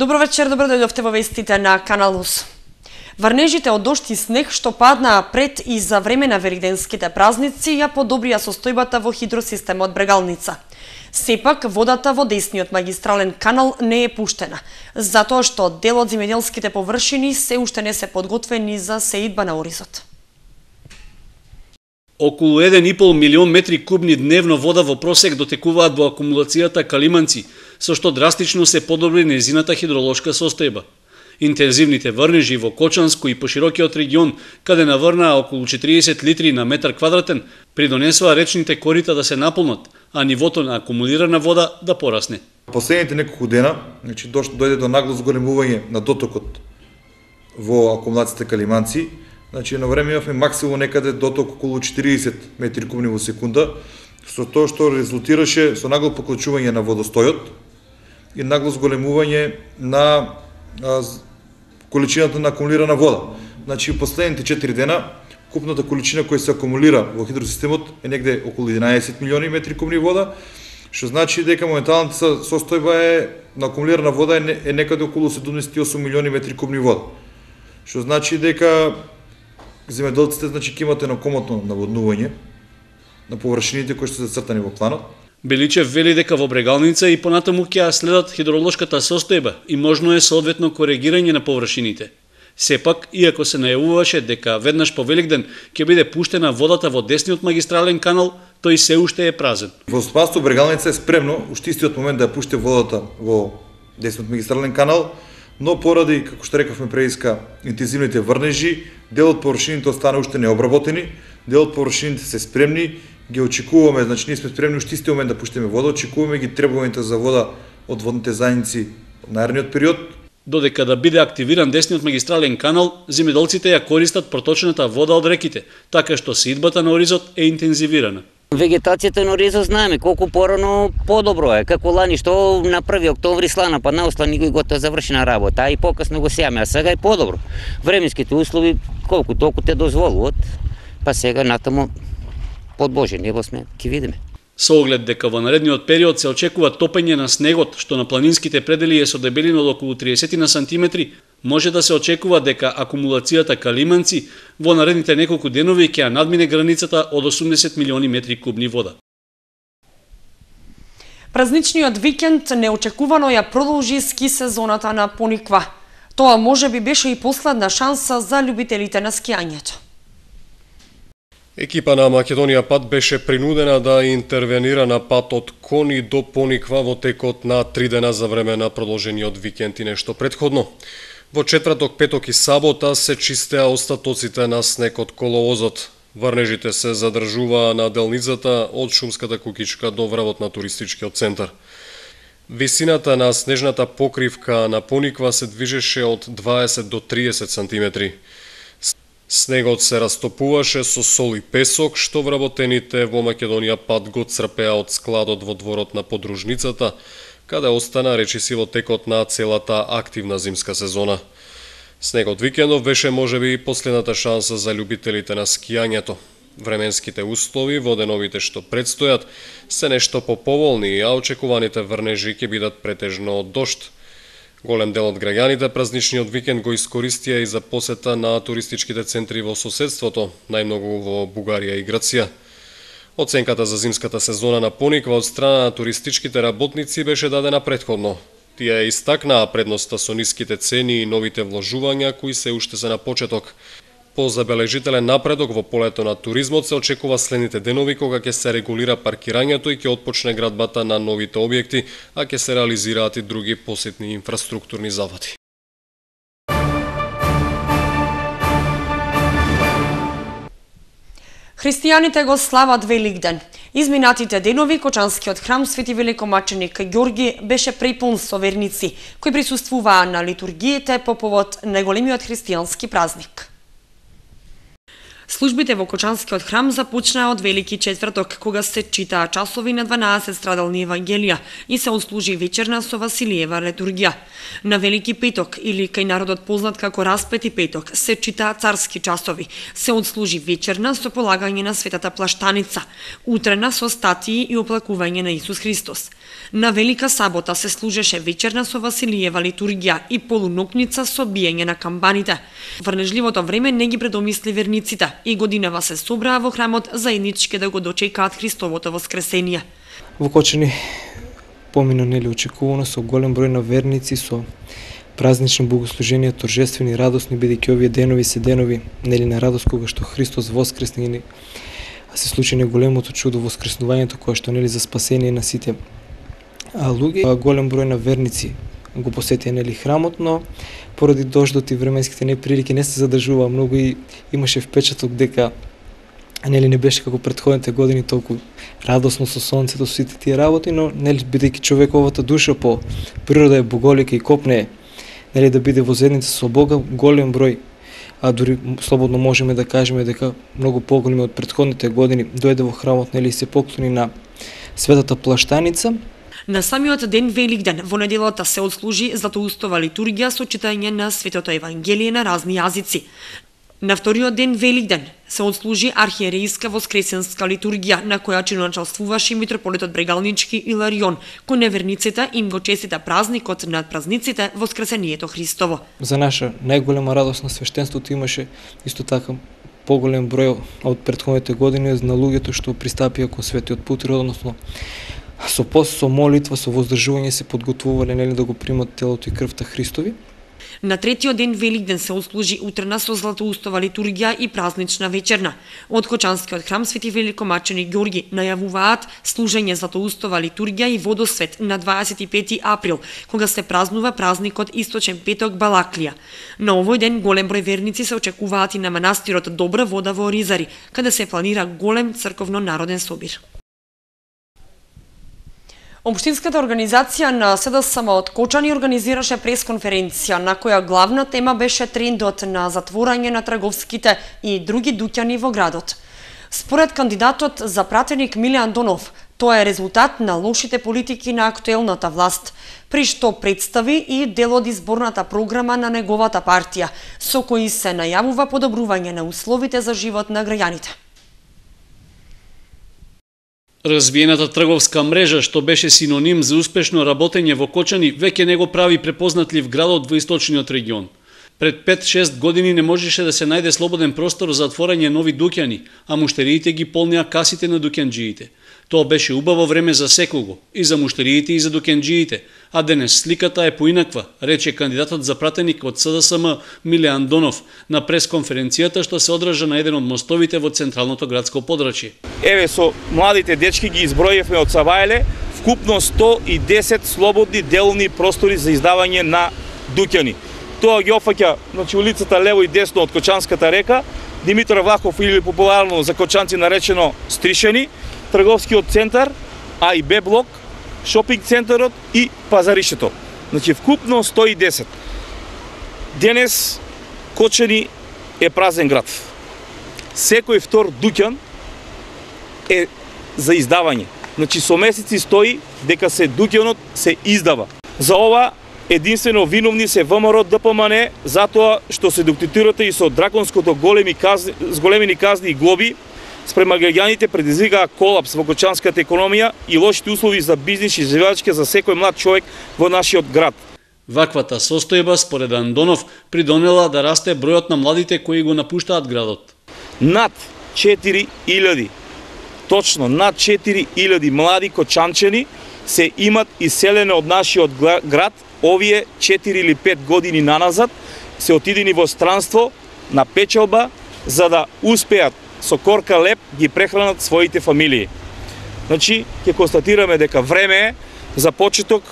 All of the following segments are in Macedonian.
Добро вечер, добро дојдовте во вестите на Канал УС. Врнежите од дожд и снег што паднаа пред и за време на велигденските празници ја подобрија состојбата во хидросистемот Брегалница. Сепак, водата во десниот магистрален канал не е пуштена, затоа што дел од земјоделските површини се уште не се подготвени за сеидба на оризот. Околу 1,5 милион метри кубни дневно вода во просек дотекуваат во акумулацијата Калиманци, со што драстично се подобри нејзината хидролошка состојба. Интензивните врнежи во Кочанско и поширокиот регион, каде наврнаа околу 40 литри на метар квадратен, придонесоа речните корита да се наполнат, а нивото на акумулирана вода да порасне. Последните неколку дена, дојде до нагло зголемување на дотокот во акумулацијата Калиманци. На време имавме максимум некаде доток околу 40 метри кубни во секунда, со тоа што резултираше со нагло поклучување на водостојот и нагло зголемување на количината на акумулирана вода. Во последните 4 дена купната количина која се акумулира во хидросистемот е негде околу 11 милиони метри кубни вода, што значи дека моменталната состојба на акумулирана вода е некаде околу 78 милиони метри кубни вода. Што значи дека земјоделците ќе имат едно комотно наводнување на површините кои што се зацртани во планот. Беличев вели дека во Брегалница и понатаму ќе следат хидролошката состојба и можно е соодветно коригирање на површините. Сепак, иако се најавуваше дека веднаш по Великден ќе биде пуштена водата во десниот магистрален канал, тој се уште е празен. Водоспадство Брегалница е спремно уште истиот момент да ја пушти водата во десниот магистрален канал, но поради, како што рекавме преиска, интензивните врнежи, дел од површините остана уште необработени, дел од површините се спремни, ги очекуваме, ние сме спремни уште истиот момент да пуштиме вода, очекуваме ги требувањето за вода од водните заедници во наредниот период. Додека да биде активиран десниот магистрален канал, земјоделците ја користат проточната вода од реките, така што сеидбата на оризот е интензивирана. Вегетацијата на оризот знаеме колку порано подобро е, како лани што на 1 октомври слана падна, ослани го и готова завршена работа, а и покасно го сеаме, а сега е подобро. Временските услови колку толку те дозволуваат, па сега натаму под Божје небо сме, ќе видиме. Со оглед дека во наредниот период се очекува топење на снегот, што на планинските предели е со дебелина од околу 30 на сантиметри, може да се очекува дека акумулацијата Калиманци во наредните неколку денови ќе надмине границата од 80 милиони метри кубни вода. Празничниот викенд неочекувано ја продолжи ски сезоната на Пониква. Тоа можеби беше и последна шанса за љубителите на скијањето. Екипа на Македонија пат беше принудена да интервенира на пат од Кони до Пониква во текот на 3 дена за време на продолжениот викенд и нешто претходно. Во четврток, петок и сабота се чистеа остатоците на снег од коловозот. Врнежите се задржуваа на делницата од Шумската кукичка до вравот на туристичкиот центар. Висината на снежната покривка на Пониква се движеше од 20 до 30 сантиметри. Снегот се растопуваше со сол и песок, што вработените во Македонија пат го црпеа од складот во дворот на подружницата, каде остана речиси во текот на целата активна зимска сезона. Снегот викендов беше можеби и последната шанса за љубителите на скијањето. Временските услови во деновите што предстојат се нешто поповолни, а очекуваните врнежи ќе бидат претежно од дожд. Голем дел од граѓаните празничниот викенд го искористија и за посета на туристичките центри во соседството, најмногу во Бугарија и Грција. Оценката за зимската сезона на Пониква од страна на туристичките работници беше дадена претходно. Тие истакнаа предноста со ниските цени и новите вложувања кои се уште се на почеток. По забележителен напредок во полето на туризмот се очекува следните денови кога ќе се регулира паркирањето и ќе отпочне градбата на новите објекти, а ќе се реализираат и други посетни инфраструктурни заводи. Христијаните го слават Великден. Изминатите денови Кочанскиот храм Свети Великомаченик Ѓорги беше препун со верници кои присуствуваа на литургиите по повод најголемиот христијански празник. Службите во Кочанскиот храм започнаа од Велики четврток, кога се читаа часови на 12 страдални евангелија и се отслужи вечерна со Василиева литургија. На Велики петок, или кај народот познат како Распети петок, се читаа царски часови, се отслужи вечерна со полагање на светата плаштаница, утрена со статии и оплакување на Исус Христос. На Велика сабота се служеше вечерна со Василиева литургија и полунокница со биење на камбаните. Врнежливото време не ги предомисли верниците и годинава се собраа во храмот заеднички да го дочекаат Христовото воскресение. Во Кочани помина очекувано со голем број на верници, со празнични богослуженија, торжествени, радосни, бидејќи овие денови се денови на радост кога што Христос воскресне, а се случи големото чудо воскреснувањето кое што за спасение на сите луѓе. Голем број на верници го посетија храмот, но поради дождот и временските неприлики не се задржува многу и имаше впечаток дека не беше како претходните години толку радосно со сонцето, со сите тие работи, но бидејќи човековата душа по природа е боголика и копне да биде во заедница со Бога, голем број, а дури слободно можеме да кажеме дека многу поголеми од претходните години дојде во храмот и се поклони на Светата плаштаница. На самиот ден Великден во неделата се отслужи златоустова литургија со читање на Светото Евангелие на разни јазици. На вториот ден Великден се отслужи архиерејска воскресенска литургија на која чиноначалствуваше митрополитот Брегалнички Иларион, кој неверниците им го честита празникот над празниците Воскресението Христово. За наша најголема радост на свештенството имаше исто така поголем број од претходните години на луѓето што пристапија кон Светиот Путир, односно со пост, со молитва, со воздржување се подготвувале да го примат телото и крвта Христови. На третиот ден Великден се отслужи утрена со златоустова литургија и празнична вечерна. Од Кочанскиот храм Свети Великомачени Ѓорги најавуваат служење златоустова литургија и водосвет на 25 април, кога се празнува празникот Источен петок Балаклија. На овој ден голем број верници се очекуваат и на манастирот Добра вода во Оризари, каде се планира голем црковно народен собир. Општинската организација на СДСМ од Кочани организираше пресконференција на која главна тема беше трендот на затворање на трговските и други дуќани во градот. Според кандидатот за пратеник Миле Андонов, тоа е резултат на лошите политики на актуелната власт, при што представи и дел од изборната програма на неговата партија, со кои се најавува подобрување на условите за живот на граѓаните. Развиената трговска мрежа, што беше синоним за успешно работење во Кочани, веќе не го прави препознатлив градот во источниот регион. Пред 5-6 години не можеше да се најде слободен простор за отворање нови дуќани, а муштериите ги полнеа касите на дуќанџиите. Тоа беше убаво време за секого, и за муштериите и за дуќанџиите, а денес сликата е поинаква, рече кандидатот за пратеник од СДСМ Миле Андонов на пресконференцијата што се одржа на еден од мостовите во централното градско подрачје. Еве со младите дечки ги избројевме од Савајле, вкупно 110 слободни деловни простори за издавање на дуќани. Тоа ги опфаќа улицата лево и десно од Кочанската река, Димитар Влахов или популарно за кочанци наречено Стришени, трговскиот центар, А и Б блок, шопинг центарот и пазаришето. Вкупно 110. Денес Кочани е празен град. Секој втор дуќан е за издавање. Со месеци стои дека дуќанот се издава. За ова единствено виновни се ВМРО ДПМН затоа што се доктитирате и со драконското големини казни и глоби спрема граѓаните предизвикаа колапс во кочанската економија и лошите услови за бизнис и живеачки за секој млад човек во нашиот град. Ваквата состојба, според Андонов, придонела да расте бројот на младите кои го напуштаат градот. Над 4000, точно над 4000 млади кочанчани се имат иселени од нашиот град овие 4 или 5 години наназад, се отидени во странство на печалба за да успеат со корка леп ги прехранат своите фамилии. Ќе констатираме дека време е за почеток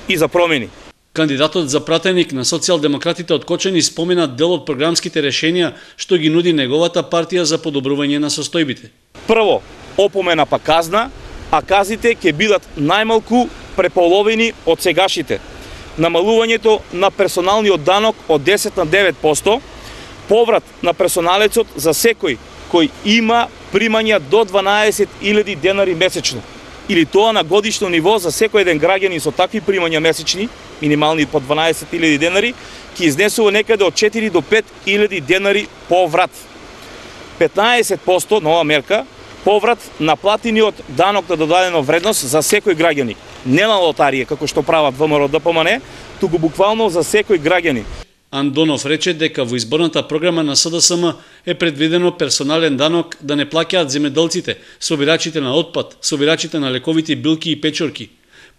и за промени. Кандидатот за пратеник на социјалдемократите од Кочани спомена дел од програмските решенија што ги нуди неговата партија за подобрување на состојбите. Прво, опомена па казна, а казните ќе бидат најмалку преполовени од сегашните. Намалувањето на персоналниот данок од 10 на 9%, поврат на персоналецот за секој кој има примања до 12.000 денари месечно, или тоа на годишно ниво за секој еден граѓанин со такви примања месечни, минимални по 12.000 денари, ќе изнесува некаде од 4 до 5.000 денари поврат. 15% нова мерка поврат на платениот данок на додадена вредност за секој граѓаник. Не на лотарија, како што прават ВМРО ДПМН, туку буквално за секој граѓанин. Андонов рече дека во изборната програма на СДСМ е предвидено персонален данок да не плаќаат земјоделците, собирачите на отпад, собирачите на лековити билки и печорки.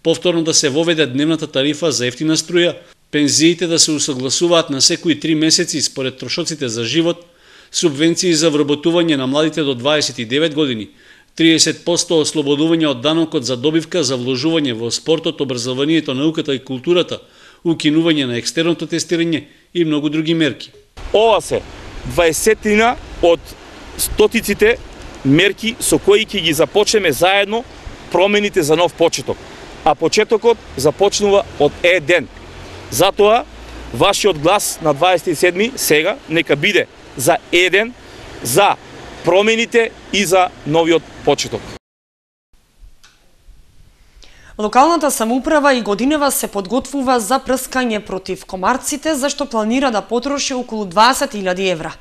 Повторно да се воведе дневната тарифа за ефтина струја, пензиите да се усогласуваат на секои 3 месеци според трошоците за живот, субвенции за вработување на младите до 29 години, 30% ослободување од данокот за добивка за вложување во спортот, образованието, науката и културата, укинување на екстерното тестирање и многу други мерки. Ова се 20 од стотиците мерки со кои ќе ги започнеме заедно промените за нов почеток. А почетокот започнува од ден. Затоа, вашиот глас на 27 сега нека биде за ден, за промените и за новиот почеток. Локалната самоуправа и годинава се подготвува за прскање против комарците, за што планира да потроши околу 20.000 евра.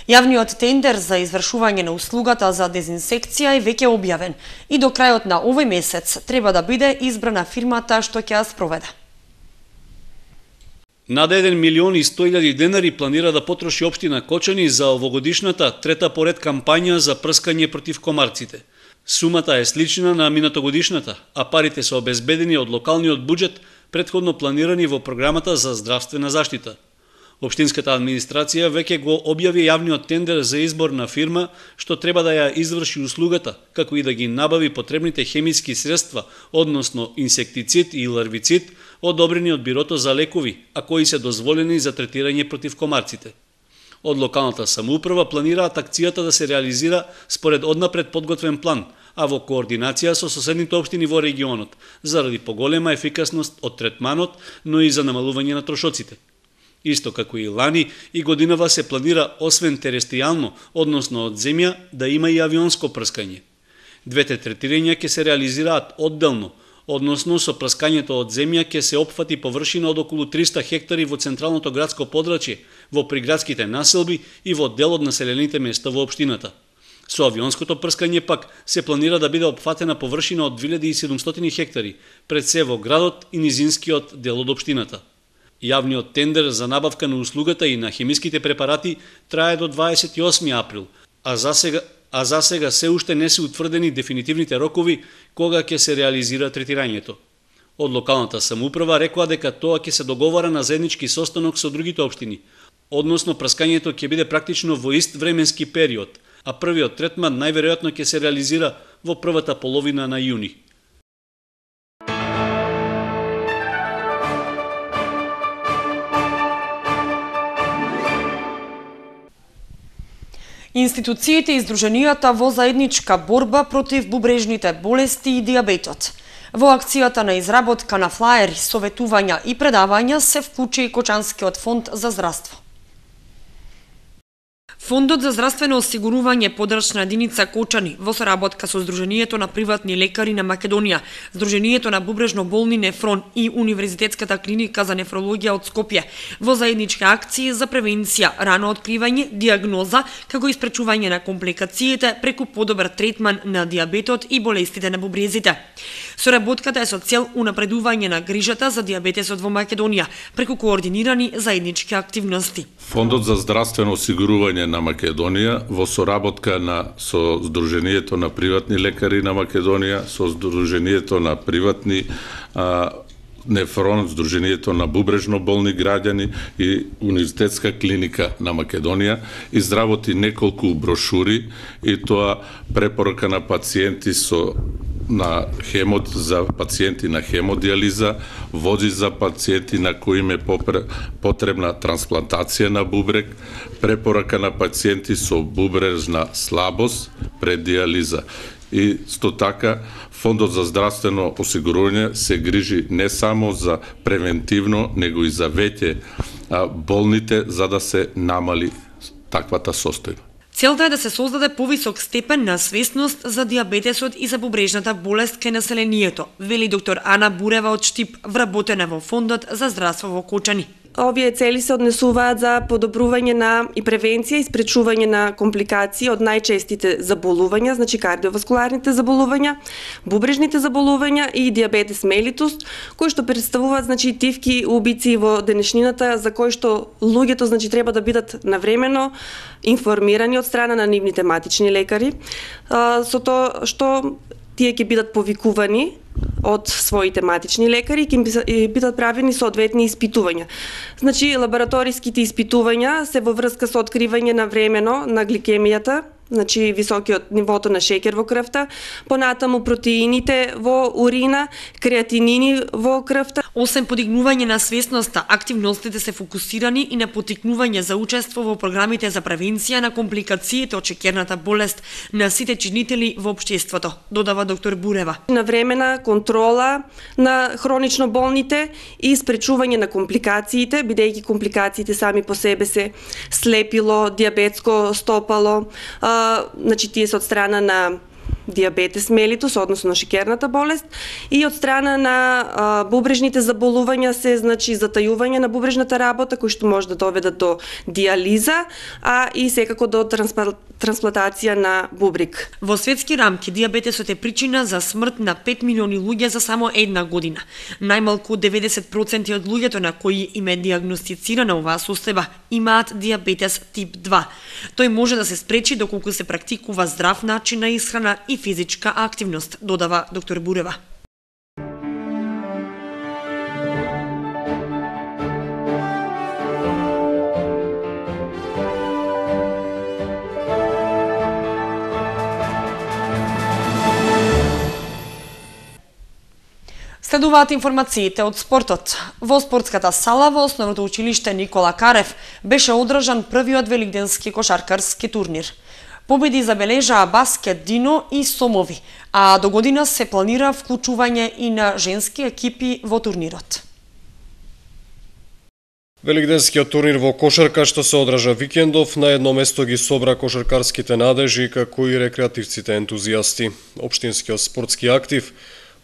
Јавниот тендер за извршување на услугата за дезинсекција е веќе објавен и до крајот на овој месец треба да биде избрана фирмата што ќе ја спроведе. Над 1.100.000 денари планира да потроши општина Кочани за овогодишната трета поред кампања за прскање против комарците. Сумата е слична на минатогодишната, а парите се обезбедени од локалниот буџет, претходно планирани во програмата за здравствена заштита. Општинската администрација веќе го објави јавниот тендер за избор на фирма што треба да ја изврши услугата, како и да ги набави потребните хемиски средства, односно инсектицид и ларвицид, одобрени од Бирото за лекови, а кои се дозволени за третирање против комарците. Од локалната самоуправа планираат акцијата да се реализира според однапред подготвен план, а во координација со соседните општини во регионот, заради поголема ефикасност од третманот, но и за намалување на трошоците. Исто како и лани, и годинава се планира освен терестријално, односно од земја, да има и авионско прскање. Двете третирања ќе се реализираат одделно, односно со прскањето од земја ќе се опфати површина од околу 300 хектари во централното градско подрачје, во приградските населби и во дел од населените места во општината. Со авионското прскање пак се планира да биде опфатена површина од 2700 хектари, пред се во градот и низинскиот дел од општината. Јавниот тендер за набавка на услугата и на хемиските препарати трае до 28 април, а за сега се уште не се утврдени дефинитивните рокови кога ќе се реализира третирањето. Од локалната самоуправа рекоа дека тоа ќе се договара на заеднички состанок со другите општини, односно прскањето ќе биде практично во ист временски период, а првиот третман најверојатно ќе се реализира во првата половина на јуни. Институциите и издруженијата во заедничка борба против бубрежните болести и диабетот. Во акцијата на изработка на флаери, советувања и предавања се вклучи и Кочанскиот фонд за здравство. Фондот за здравствено осигурување подрачна единица Кочани во соработка со Сдруженијето на приватни лекари на Македонија, Сдруженијето на бубрежно болни нефрон и Универзитетската клиника за нефрологија од Скопје во заеднички акции за превенција, рано откривање, диагноза, како и спречување на компликациите преку подобар третман на диабетот и болестите на бубрезите. Соработката е со цел унапредување на грижата за диабетесот во Македонија преку координирани заеднички активности. Фондот за здравствено осигурување на Македонија во соработка со Сдруженијето на приватни лекари на Македонија, со Сдруженијето на приватни нефрон, Сдруженијето на бубрежно болни граѓани и Универзитетска клиника на Македонија изработи неколку брошури и тоа препорака на пациенти за пациенти на хемодиализа, води за пациенти на кои им е потребна трансплантација на бубрек, препорака на пациенти со бубрежна слабост пред диализа. И сто така, Фондот за здравствено осигурување се грижи не само за превентивно, него и за веќе болните, за да се намали таквата состојба. Целта е да се создаде повисок степен на свесност за диабетесот и за бубрежната болест кај населението, вели доктор Ана Бурева од Штип, вработена во Фондот за здравство во Кочани. овие цели се однесуваат за подобрување на и превенција и спречување на компликации од најчестите заболувања, значи кардиоваскуларните заболувања, бубрежните заболувања и диабетес мелитус, кои што представуваат значи тивки убици во денешнината, за кои што луѓето значи треба да бидат навремено информирани од страна на нивните матични лекари, со тоа што тие ќе бидат повикувани од своите матични лекари и ќе бидат правени соодветни испитувања. Значи, лабораториските испитувања се во врска со откривање на времено на гликемијата, значи високиот нивото на шеќер во крвта, понатаму протеините во урина, креатинини во крвта. Освен подигнување на свесноста, активностите се фокусирани и на поттикнување за учество во програмите за превенција на компликациите од шеќерната болест на сите чинители во општеството, додава доктор Бурева. Навремена контрола на хронично болните и спречување на компликациите, бидејќи компликациите сами по себе се слепило, диабетско стопало, значи тие се од страна на диабетес мелитус, односно на шеќерната болест, и од страна на бубрежните заболувања се значи затајување на бубрежната работа, кои што може да доведат до диализа, а и секако до трансплантација на бубрик. Во светски рамки диабетесот е причина за смрт на 5 милиони луѓе за само една година. Најмалку 90% од луѓето на кои им е диагностицирана оваа состојба имаат диабетес тип 2. Тој може да се спречи доколку се практикува здрав начин на исхрана и физичка активност, додава доктор Бурева. Следуваат информациите од спортот. Во спортската сала во Основното училиште Никола Карев беше одржан првиот велигденски кошаркарски турнир. Победи забележаа Баскет Дино и Сомови, а до година се планира вклучување и на женски екипи во турнирот. Велигденскиот турнир во кошарка што се одржа викендов на едно место ги собра кошаркарските надежи како и рекреативците ентузијасти. Општинскиот спортски актив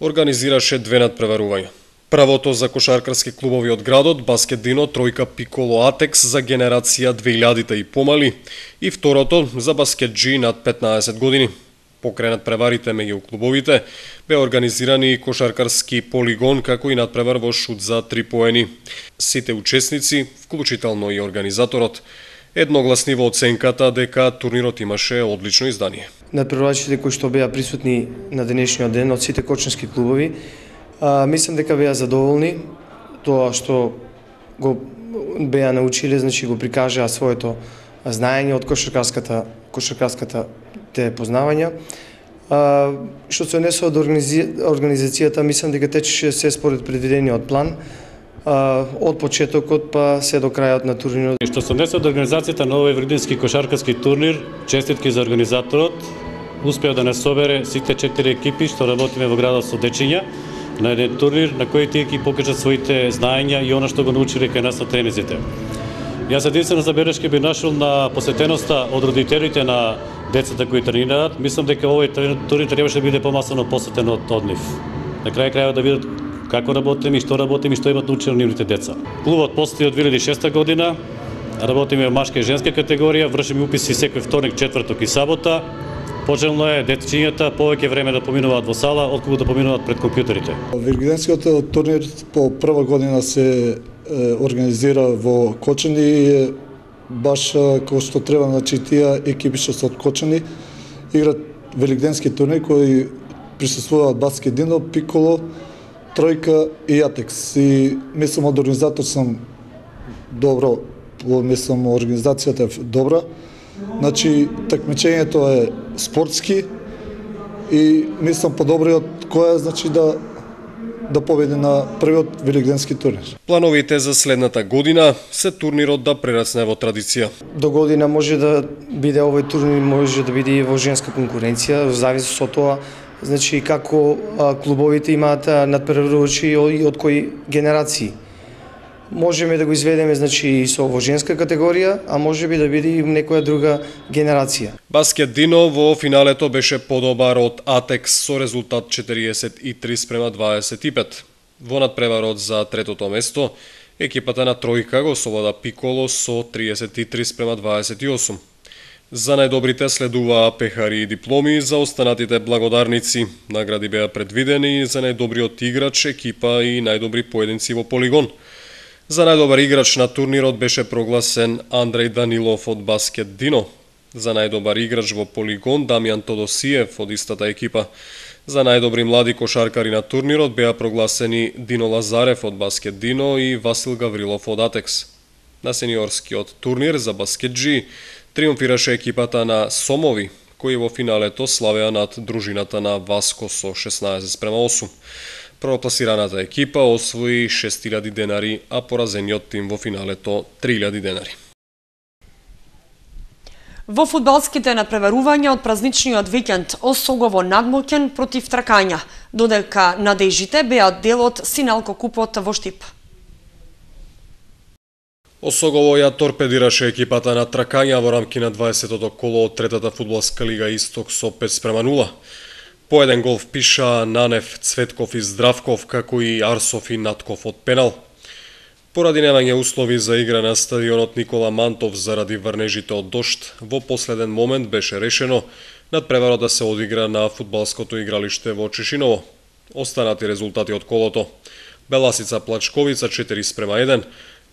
организираше две надпреварувања. Првото за кошаркарски клубови од градот, Баскет Дино, тројка Пиколо Атекс за генерација 2000 и помали, и второто за Баскет Джи над 15 години. Покрај надпреварите меѓу клубовите бе организирани и кошаркарски полигон, како и надпревар во шут за 3 поени. Сите учесници, вклучително и организаторот, едногласни во оценката дека турнирот имаше одлично издание. Надпреварачите кои што беа присутни на денешниот ден од сите кочански клубови, мислам дека беа задоволни тоа што го беа научиле, значи го прикажаа своето знаење од кошаркарската те познавања. Што се однесува од организацијата, мислам дека течеше се според предвидениот план, од почетокот па се до крајот на турнирот. Што се однесува од организацијата на овој велигденски кошаркарски турнир, честитки за организаторот, успеа да не собере сите 4 екипи што работиме во градот со дечиња на еден турнир на кој тие ќе покажат своите знаења и она што го научиле кај нас на тренизите. Јас единствена забелешка би нашол на посетеноста од родителите на децата кои тренираат. Мислам дека овој турнир требаше да биде помасано посетен од нив. На крај крајот да видат како работиме и што имат научено нивните деца. Клубот постои од 2006 година, работиме во машка и женска категорија, вршиме уписи секој вторник, четврток и сабота. Пожелно е дечињата повеќе време да поминуваат во сала, отколку да поминуваат пред компјутерите. Велигденскиот турнир по прва година се организира во Кочани и баш како што треба, значи тие екипи што се од Кочани играат велигденски турнир кои присуствуваат Баскет Дино, Пиколо, Тројка и Атекс. И мислам од организатор сум добро, мислам организацијата е добра. Значи такмичењето е спортски и мислам подобриот кој е, значи да победи на првиот велигденски турнир. Плановите за следната година се турнирот да прерасне во традиција. До година може да биде овој турнир, може да биде и во женска конкуренција, зависи со тоа, значи како клубовите имаат надпреварувачи и од кои генерации. Можеме да го изведеме, значи, и со во женска категорија, а може би да биде и некоја друга генерација. Баскет Дино во финалето беше подобар од Атекс со резултат 43:25. Во надпреварот за третото место Екипата на Тројка го совлада Пиколо со 33:28. За најдобрите следуваа пехари и дипломи, за останатите благодарници. Награди беа предвидени за најдобриот играч, екипа и најдобри поединци во полигон. За најдобар играч на турнирот беше прогласен Андреј Данилов од Баскет Дино. За најдобар играч во полигон Дамјан Тодосиев од истата екипа. За најдобри млади кошаркари на турнирот беа прогласени Дино Лазарев од Баскет Дино и Васил Гаврилов од Атекс. На сениорскиот турнир за баскетджи триумфираше екипата на Сомови, кои во финалето славеа над дружината на Васко со 16:8. Првопласираната екипа освои 6.000 денари, а поразениот тим во финалето 3.000 денари. Во фудбалските надпреварувања од празничниот викенд Осогово надмоќен против Тракања, додека надежите беа дел од Синалко купот во Штип. Осогово ја торпедираше екипата на Тракања во рамки на 20-тото коло од третата фудбалска лига Исток со 5:0. По еден гол впиша Нанев, Цветков и Здравков, како и Арсов и Натков од пенал. Поради немање услови за игра на стадионот Никола Мантов заради врнежите од дожд, во последен момент беше решено надпреварот да се одигра на фудбалското игралиште во Чешиново. Останати резултати од колото: Беласица Плачковица 4:1,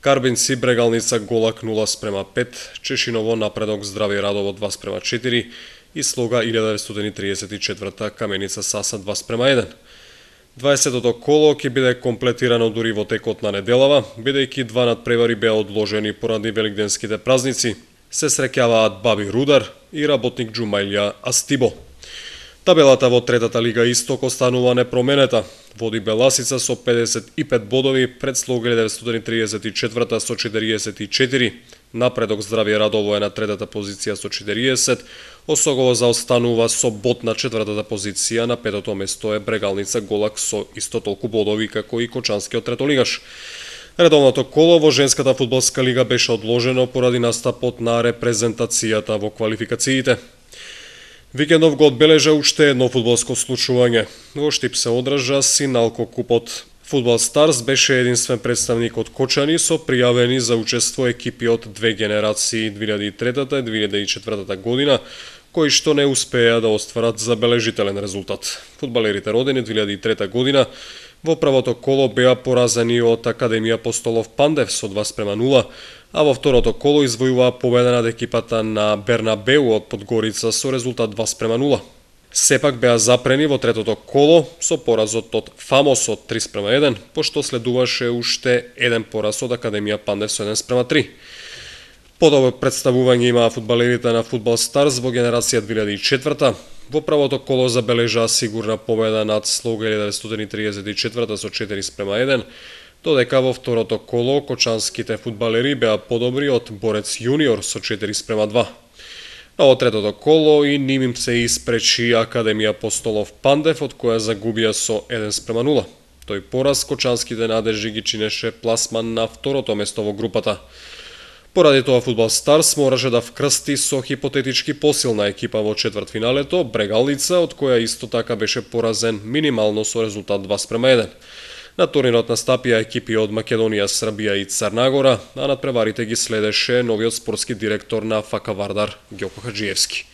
Карбинци Брегалница Голак 0:5, Чешиново Напредок Здравје Радово 2:4 и Слога 1934 Каменица Саса 2:1. 20-тото коло ќе биде комплетирано дури во текот на неделава, бидејќи два надпревари беа одложени поради великденските празници. Се среќаваат Баби Рудар и работник Џумајлија Астибо. Табелата во третата лига Исток останува непроменета. Води Беласица со 55 бодови пред Слога 1934 со 44. Напредок Здравје Радово е на третата позиција со 40. Осогово заостанува со бод на четвртата позиција, на петото место е Брегалница Голак со исто толку бодови како и Кочанскиот третолигаш. Редовното коло во женската фудбалска лига беше одложено поради настапот на репрезентацијата во квалификациите. Викендов го одбележа уште едно фудбалско случување. Во Штип се одржа Синалко купот. Фудбал Старс беше единствен представник од Кочани со пријавени за учество екипи од две генерации 2003 и 2004 година, кои што не успеа да остварат забележителен резултат. Фудбалерите родени 2003 година во првото коло беа поразени од Академија Апостолов Пандев со 2:0, а во второто коло извојуваа победа над екипата на Бернабеу од Подгорица со резултат 2:0. Сепак беа запрени во третото коло со поразот од Фамос од 3:1, пошто следуваше уште еден пораз од Академија Пандев со 1:3. Подобро представување имаа фудбалерите на Фудбал Старс во генерација 2004. Во првото коло забележаа сигурна победа над Слога 1934 со 4:1, додека во второто коло кочанските фудбалери беа подобри од Борец Јуниор со 4:2. А во третото коло и ним им се испречи Академија Апостолов Пандев, од која загубија со 1:0. Тој пораз кочанските надежи ги чинеше пласман на второто место во групата. Поради тоа Фудбал Старс мораше да вкрсти со хипотетички посилна екипа во четвртфиналето, Брегалница, од која исто така беше поразен минимално со резултат 2:1. На турнирот настапија екипи од Македонија, Србија и Црнагора, а надпреварите ги следеше новиот спортски директор на ФК Вардар, Ѓоко Хаджиевски.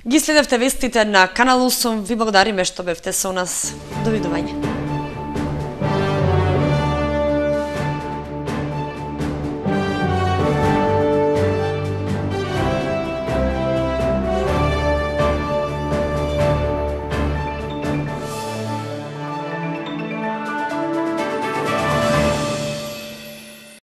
Ги следевте вестите на Канал 8. Ви благодариме што бевте со нас. Довидување.